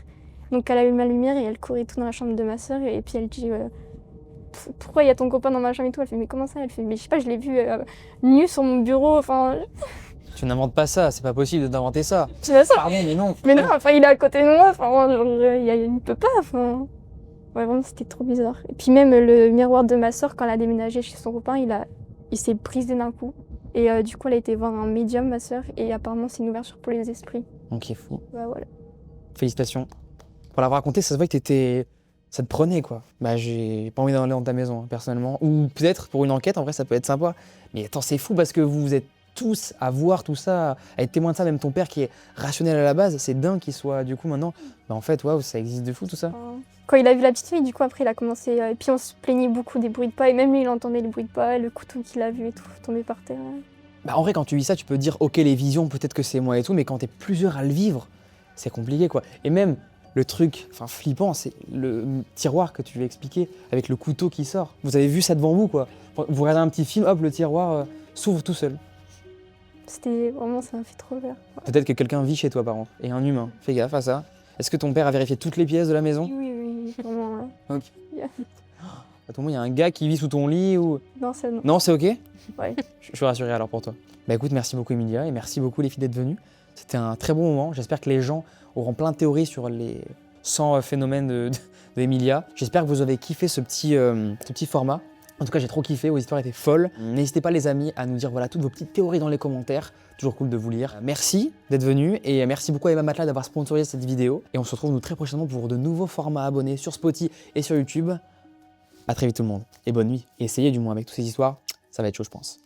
Donc elle a eu ma lumière et elle courait tout dans la chambre de ma soeur. Et puis elle dit, pourquoi il y a ton copain dans ma chambre et tout. Elle fait, mais comment ça? Elle fait, mais je sais pas, je l'ai vu nu sur mon bureau, enfin... Tu n'inventes pas ça, c'est pas possible d'inventer ça. C'est ça. Pardon, mais non. Mais non, enfin, il est à côté de moi, enfin, genre, il peut pas, enfin... Ouais, vraiment, c'était trop bizarre. Et puis même le miroir de ma soeur, quand elle a déménagé chez son copain, il s'est brisé d'un coup. Et du coup, elle a été voir un médium, ma soeur, et apparemment, c'est une ouverture pour les esprits. Ok, fou. Ouais, voilà. Félicitations. Pour l'avoir raconté, ça se voit que ça te prenait quoi. Bah j'ai pas envie d'aller dans ta maison, hein, personnellement. Ou peut-être pour une enquête, en vrai, ça peut être sympa. Mais attends, c'est fou parce que vous êtes tous à voir tout ça, à être témoin de ça, même ton père qui est rationnel à la base, c'est dingue qu'il soit du coup maintenant. Bah en fait, waouh, ça existe de fou tout ça. Quand il a vu la petite fille, du coup, après, il a commencé... et puis on se plaignait beaucoup des bruits de pas, et même lui, il entendait les bruits de pas, le couteau qu'il a vu et tout, tomber par terre. Bah en vrai, quand tu vis ça, tu peux dire, ok, les visions, peut-être que c'est moi et tout, mais quand t'es plusieurs à le vivre, c'est compliqué quoi. Et même le truc flippant, c'est le tiroir que tu lui as expliqué, avec le couteau qui sort. Vous avez vu ça devant vous quoi. Vous regardez un petit film, hop, le tiroir s'ouvre tout seul. C'était vraiment, ça m'a fait trop peur. Peut-être que quelqu'un vit chez toi par contre, et un humain. Fais gaffe à ça. Est-ce que ton père a vérifié toutes les pièces de la maison? Oui, vraiment. Ouais. Ok. À tout moment, il y a un gars qui vit sous ton lit ou... Non, c'est non. Non, c'est ok? Ouais. Je suis rassuré alors pour toi. Bah écoute, merci beaucoup Emilia, et merci beaucoup les filles d'être venues. C'était un très bon moment. J'espère que les gens auront plein de théories sur les 100 phénomènes d'Emilia. J'espère que vous avez kiffé ce petit format. En tout cas, j'ai trop kiffé, vos histoires étaient folles. N'hésitez pas les amis à nous dire voilà toutes vos petites théories dans les commentaires. Toujours cool de vous lire. Merci d'être venus et merci beaucoup à Emma Matelas d'avoir sponsorisé cette vidéo. Et on se retrouve nous très prochainement pour de nouveaux formats abonnés sur Spotify et sur YouTube. À très vite tout le monde et bonne nuit. Et essayez du moins avec toutes ces histoires, ça va être chaud je pense.